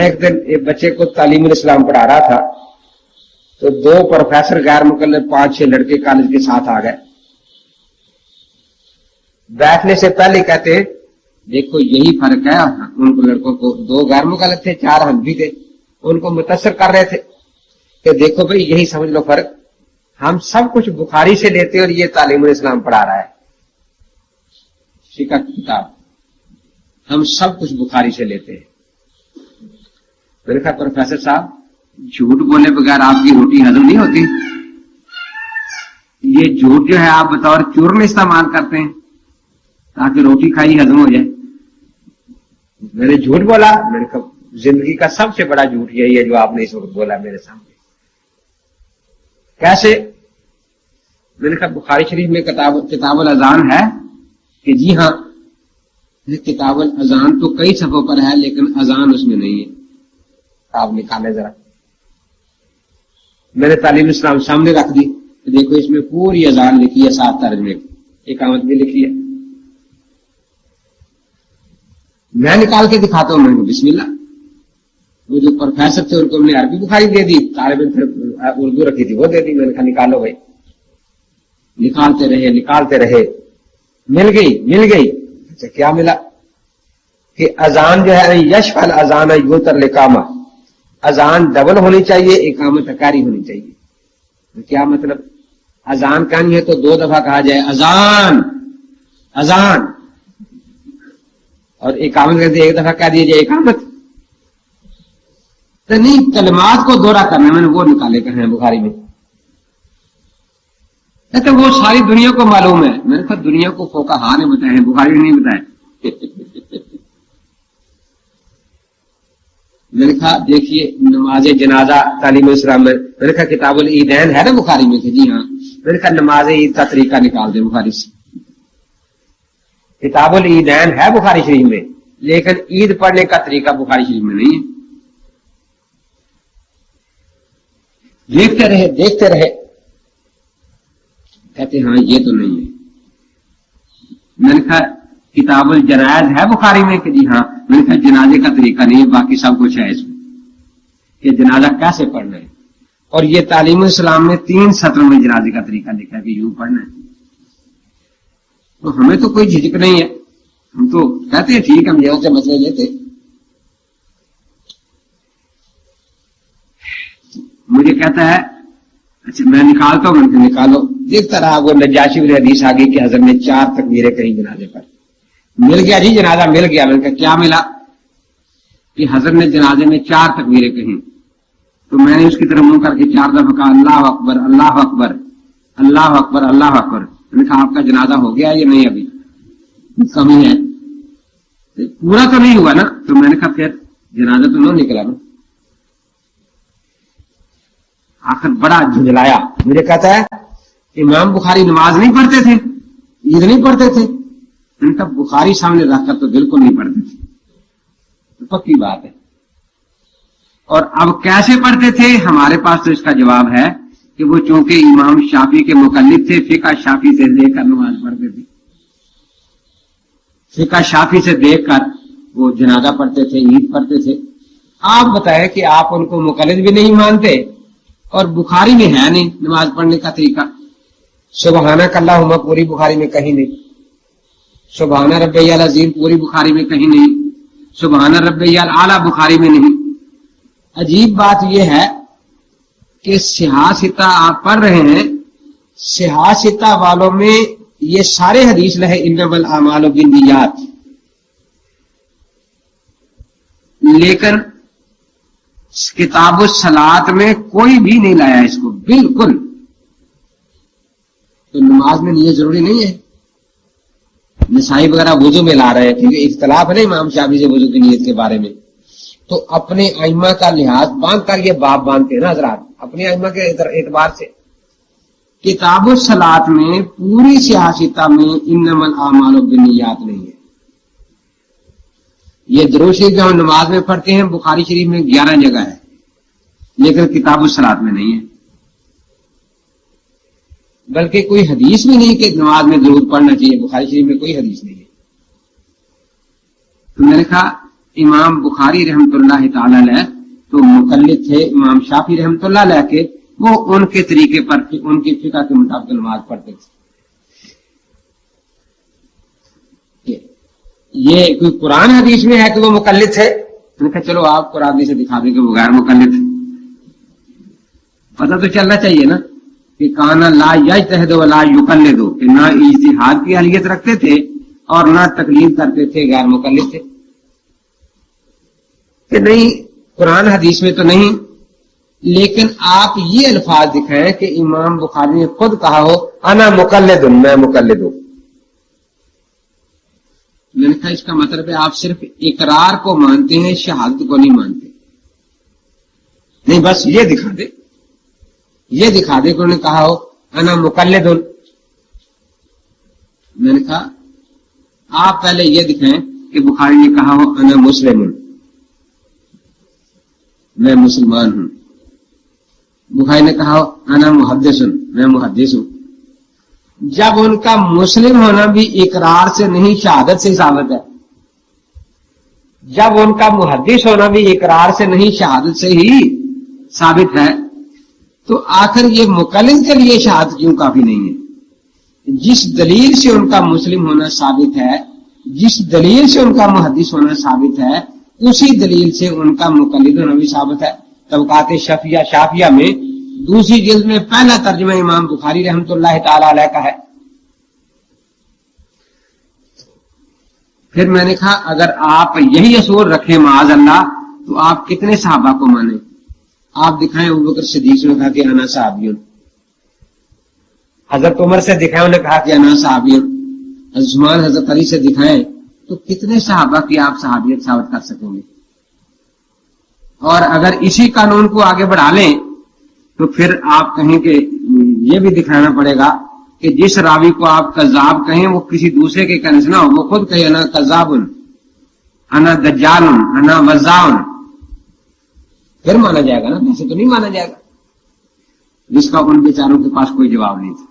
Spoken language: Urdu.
میں ایک دن ایک بچے کو تعلیم الاسلام پڑھا رہا تھا تو 2 پروفیسر غیر مکلف 5-6 لڑکے کالج کے ساتھ آ گئے. بیٹھنے سے پہلے کہتے ہیں دیکھو یہی فرق ہے. ان کو لڑکوں کو 2 غیر مکلف تھے 4 حنفی تھے, ان کو متاثر کر رہے تھے کہ دیکھو بھائی یہی سمجھ لو فرق, ہم سب کچھ بخاری سے لیتے اور یہ تعلیم الاسلام پڑھا رہا ہے فقہ کی کتاب, ہم سب کچھ بخاری سے لیتے ہیں. میں نے کہا پروفیسر صاحب جھوٹ بولے بغیر آپ کی روٹی ہضم نہیں ہوتی. یہ جھوٹ جو ہے آپ بطور چورن استعمال کرتے ہیں تاکہ روٹی کھائی ہضم ہو جائے. میں نے جھوٹ بولا. میں نے کہا زندگی کا سب سے بڑا جھوٹ یہی ہے جو آپ نے اس وقت بولا میرے سامنے. کیسے؟ میں نے کہا بخاری شریف میں کتاب الاذان ہے کہ جی ہاں کتاب الاذان تو کئی صفحوں پر ہے لیکن اذان اس میں نہیں ہے. آپ نکالے ذرا. میں نے تعلیم اسلام سامنے رکھ دی, دیکھو اس میں پوری اذان لکھی ہے 7 ترجمے, اقامت بھی لکھی ہے. میں نکال کے دکھاتا ہوں. میں نے بسم اللہ. وہ جو پروفیسر تھے ان کو ہم نے عربی بخاری دے دی, طالب علم پھر اردو رکھی تھی وہ دے دی. میں نے کہا نکالو بھائی. نکالتے رہے مل گئی. اچھا کیا ملا کہ اذان جو ہے یشفل اذان یوتر لقامہ, اذان ڈبل ہونی چاہیے, اقامت اکاری ہونی چاہیے. کیا مطلب؟ اذان کہانی ہے تو 2 دفعہ کہا جائے اذان, اور اقامت کہتے 1 دفعہ کہہ دیا جائے اقامت. تو نہیں, کلمات کو دوہرا کرنا. میں نے وہ نکالے کہے ہیں بخاری میں. تو وہ ساری دنیا کو معلوم ہے. میں نے کہا دنیا کو فقہا نے بتایا ہے, بخاری نے نہیں بتایا. میں نے کہا دیکھیے نماز جنازہ تعلیم اسلام میں نے کہا کتاب العیدین ہے نا بخاری میں. کہ جی ہاں. میں نے کہا نماز عید کا طریقہ نکال دیں بخاری سے. کتاب العیدین ہے بخاری شریف میں لیکن عید پڑھنے کا طریقہ بخاری شریف میں نہیں ہے. دیکھتے رہے کہتے ہاں یہ تو نہیں ہے. میں نے کہا کتاب الجنائز ہے بخاری میں. کہ جی ہاں. میں نے کہا جنازے کا طریقہ نہیں ہے, باقی سب کچھ ہے اس میں کہ جنازہ کیسے پڑھنا ہے. اور یہ تعلیم اسلام میں 3 سطروں میں جنازے کا طریقہ لکھا ہے کہ یوں پڑھنا ہے. تو ہمیں تو کوئی جھجک نہیں ہے, ہم تو کہتے ہیں ٹھیک ہم یہاں سے مسئلے لیتے. مجھے کہتا ہے اچھا میں نکالتا ہوں. میں نکالو. دیکھتا رہا وہ نجاشی والی حدیث آ گئی کہ حضرت نے 4 تکبیریں کہیں جنازے پر. مل گیا جی جنازہ مل گیا. میں نے کہا کیا ملا؟ کہ حضرت نے جنازے میں 4 تکبیریں کہیں. تو میں نے اس کی طرف منہ کر کے 4 دفعہ کہا اللہ اکبر اللہ اکبر اللہ اکبر اللہ اکبر. میں نے کہا آپ کا جنازہ ہو گیا یا نہیں؟ ابھی کمی ہے, پورا تو نہیں ہوا نا. تو میں نے کہا پھر جنازہ تو نہ نکلا نا. آخر بڑا جھنجلایا. مجھے کہتا ہے امام بخاری نماز نہیں پڑھتے تھے, عید نہیں پڑھتے تھے. ان کا بخاری سامنے رکھ کر تو بالکل نہیں پڑھتے تھے. تو پکی بات ہے. اور اب کیسے پڑھتے تھے؟ ہمارے پاس تو اس کا جواب ہے کہ وہ چونکہ امام شافعی کے مقلد تھے, فقہ شافعی سے دیکھ کر نماز پڑھتے تھے. فقہ شافعی سے دیکھ کر وہ جنازہ پڑھتے تھے, عید پڑھتے تھے. آپ بتائیں کہ آپ ان کو مقلد بھی نہیں مانتے اور بخاری میں ہے نہیں نماز پڑھنے کا طریقہ. سبحانک اللہم پوری بخاری میں کہیں نہیں, سبحان ربی العظیم پوری بخاری میں کہیں نہیں, سبحان ربی الاعلی بخاری میں نہیں. عجیب بات یہ ہے کہ سیاستہ آپ پڑھ رہے ہیں, سیاستہ والوں میں یہ سارے حدیث لہے انما الاعمال بالنیات, لیکن کتاب الصلاۃ میں کوئی بھی نہیں لایا اس کو بالکل. تو نماز میں نیت ضروری نہیں ہے. نسائی وغیرہ وضو میں لا رہے ہیں کیونکہ اختلاف ہے نا امام شافعی سے وضو کی نیت کے بارے میں. تو اپنے ائمہ کا لحاظ باندھ کر یہ باب باندھتے ہیں نا حضرات, اپنے ائمہ کے اعتبار سے. کتاب الصلاۃ میں پوری سیاستہ میں انما الاعمال بالنیات نہیں ہے. یہ درود شریف جو ہم نماز میں پڑھتے ہیں بخاری شریف میں 11 جگہ ہے لیکن کتاب الصلاۃ میں نہیں ہے. بلکہ کوئی حدیث بھی نہیں کہ نماز میں درود پڑھنا چاہیے, بخاری شریف میں کوئی حدیث نہیں ہے. تو میں نے کہا امام بخاری رحمۃ اللہ تعالی علیہ تو مقلد تھے امام شافعی رحمۃ اللہ علیہ کے، وہ ان کے طریقے پر ان کی فقہ کے مطابق نماز پڑھتے تھے۔ یہ کوئی قرآن حدیث میں ہے کہ وہ مقلد تھے؟ میں نے کہا چلو آپ قرآن حدیث سے دکھا دیں کہ وہ غیر مقلد تھے، پتہ تو چلنا چاہیے نا کہ کانا لا یجتہد ولا یقلد، کہ نہ اجتہاد کی اہلیت رکھتے تھے اور نہ تقلید کرتے تھے، غیر مقلد تھے کہ نہیں قرآن حدیث میں تو نہیں، لیکن آپ یہ الفاظ دکھائیں کہ امام بخاری نے خود کہا ہو انا مقلد، میں مقلد ہوں۔ میں نے کہا اس کا مطلب ہے آپ صرف اقرار کو مانتے ہیں، شہادت کو نہیں مانتے۔ نہیں بس یہ دکھا دے کہ انہوں نے کہا ہو انا مقلد۔ میں نے کہا آپ پہلے یہ دکھائیں کہ بخاری نے کہا ہو انا مسلم، میں مسلمان ہوں۔ بخاری نے کہا ہو انا محدث، میں محدث ہوں۔ جب ان کا مسلم ہونا بھی اقرار سے نہیں شہادت سے ثابت ہے، جب ان کا محدث ہونا بھی اقرار سے نہیں شہادت سے ہی ثابت ہے، تو آخر یہ مقلد کے لیے شہادت کیوں کافی نہیں ہے؟ جس دلیل سے ان کا مسلم ہونا ثابت ہے، جس دلیل سے ان کا محدث ہونا ثابت ہے، اسی دلیل سے ان کا مقلد ہونا بھی ثابت ہے۔ طبقات شافعیہ میں دوسری جلد میں پہلا ترجمہ امام بخاری رحمۃ اللہ تعالی علیہ کا ہے۔ پھر میں نے کہا اگر آپ یہی اصول رکھیں معاذ اللہ تو آپ کتنے صحابہ کو مانیں؟ آپ دکھائیں ابوبکر صدیق نے کہا کہ انا صحابیون، حضرت عمر سے دکھائیں انہوں نے کہا کہ انا صحابیون، حضرت عثمان حضرت علی سے دکھائیں، تو کتنے صحابہ کی آپ صحابیت ثابت کر سکیں گے؟ اور اگر اسی قانون کو آگے بڑھا لیں تو پھر آپ کہیں کہ یہ بھی دکھانا پڑے گا کہ جس راوی کو آپ کذاب کہیں وہ کسی دوسرے کے کہنے سے نہ ہو، وہ خود کہے انا کذاب، انا دجال، انا وزاع، پھر مانا جائے گا نا، ویسے تو نہیں مانا جائے گا، جس کا ان بیچاروں کے پاس کوئی جواب نہیں تھا۔